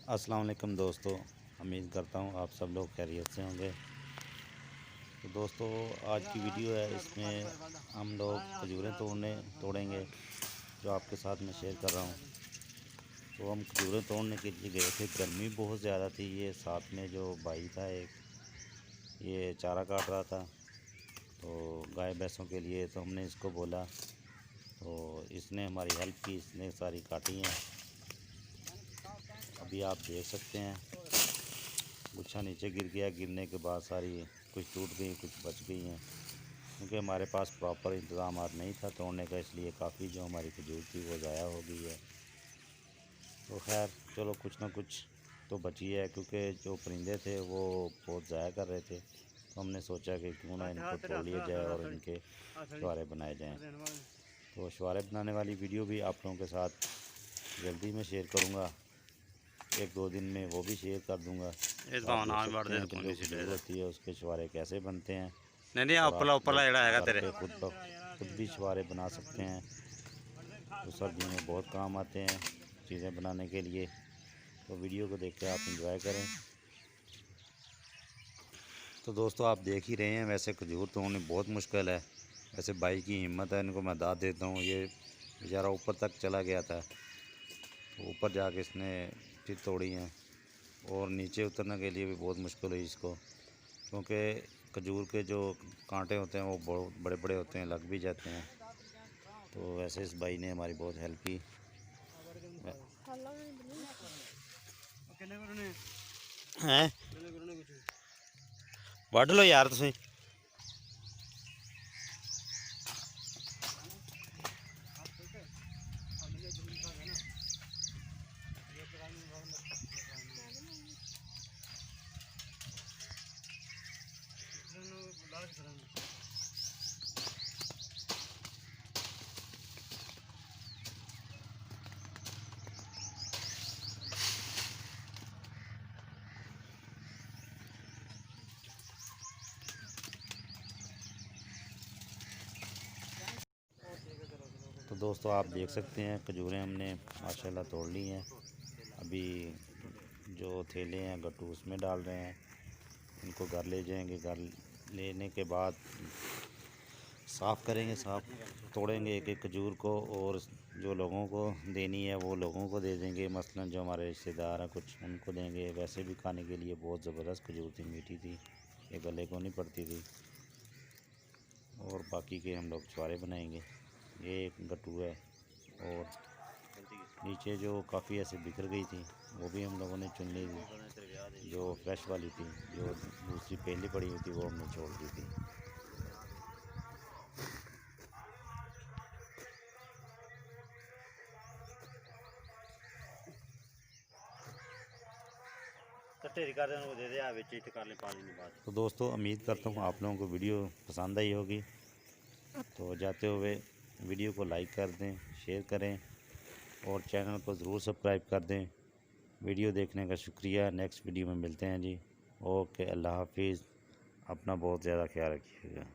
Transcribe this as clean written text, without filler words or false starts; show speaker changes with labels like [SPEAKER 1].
[SPEAKER 1] अस्सलाम वालेकुम दोस्तों, उम्मीद करता हूँ आप सब लोग खैरियत से होंगे। तो दोस्तों, आज की वीडियो है, इसमें हम लोग खजूरें तोड़ेंगे जो आपके साथ में शेयर कर रहा हूँ। तो हम खजूरें तोड़ने के लिए गए थे, गर्मी बहुत ज़्यादा थी। ये साथ में जो भाई था एक, ये चारा काट रहा था तो गाय भैंसों के लिए। तो हमने इसको बोला तो इसने हमारी हेल्प की, इसने सारी काटी हैं। अभी आप देख सकते हैं गुच्छा नीचे गिर गया। गिरने के बाद सारी कुछ टूट गई, कुछ बच गई हैं, क्योंकि हमारे पास प्रॉपर इंतज़ाम नहीं था तोड़ने का, इसलिए काफ़ी जो हमारी खजूर थी वो ज़ाया हो गई है। तो खैर चलो, कुछ ना कुछ तो बची है, क्योंकि जो परिंदे थे वो बहुत ज़ाया कर रहे थे। तो हमने सोचा कि क्यों ना इनको तोड़ लिया जाए और इनके छुहारे बनाए जाएँ। तो छुहारे बनाने वाली वीडियो भी आप लोगों के साथ जल्दी में शेयर करूँगा, 1-2 दिन में वो भी शेयर कर दूँगा। तो आप देख सकते हैं कि जो खजूर होती है उसके छुहारे कैसे बनते हैं।
[SPEAKER 2] नहीं
[SPEAKER 1] और आप
[SPEAKER 2] ऊपर
[SPEAKER 1] लोग
[SPEAKER 2] है
[SPEAKER 1] घर
[SPEAKER 2] तेरे।
[SPEAKER 1] पे खुद भी छुहारे बना सकते हैं। तो सर्दियों में बहुत काम आते हैं चीज़ें बनाने के लिए। तो वीडियो को देख के आप इंजॉय करें। तो दोस्तों, आप देख ही रहे हैं, वैसे खजूर तोड़नी बहुत मुश्किल है। वैसे भाई की हिम्मत है, इनको मैं दाद देता हूँ। ये बेचारा ऊपर तक चला गया था, तो ऊपर जाके इसने फिर तोड़ी हैं। और नीचे उतरने के लिए भी बहुत मुश्किल हुई इसको, क्योंकि खजूर के जो कांटे होते हैं वो बहुत बड़े बड़े होते हैं, लग भी जाते हैं। तो वैसे इस भाई ने हमारी बहुत हेल्प की हैं। वढ़ लो यार तुम। तो दोस्तों, आप देख सकते हैं खजूरें हमने माशाल्लाह तोड़ ली हैं। अभी जो थैले हैं गट्टू उसमें डाल रहे हैं, इनको घर ले जाएंगे। घर लेने के बाद साफ़ करेंगे, तोड़ेंगे एक एक खजूर को, और जो लोगों को देनी है वो लोगों को दे देंगे। मसलन जो हमारे रिश्तेदार हैं कुछ उनको देंगे। वैसे भी खाने के लिए बहुत ज़बरदस्त खजूर थी, मीठी थी, ये गले को नहीं पड़ती थी। और बाकी के हम लोग छुहारे बनाएंगे। ये एक गट्टू है, और नीचे जो काफ़ी ऐसे बिखर गई थी वो भी हम लोगों ने चुन ली थी। जो फ्रेश वाली थी, जो दूसरी पहली पड़ी हुई थी वो हमने छोड़ दी थी। तो दोस्तों, उम्मीद करता हूँ आप लोगों को वीडियो पसंद आई होगी। तो जाते हुए वीडियो को लाइक कर दें, शेयर करें, और चैनल को ज़रूर सब्सक्राइब कर दें। वीडियो देखने का शुक्रिया। नेक्स्ट वीडियो में मिलते हैं जी। ओके, अल्लाह हाफिज़। अपना बहुत ज़्यादा ख्याल रखिएगा।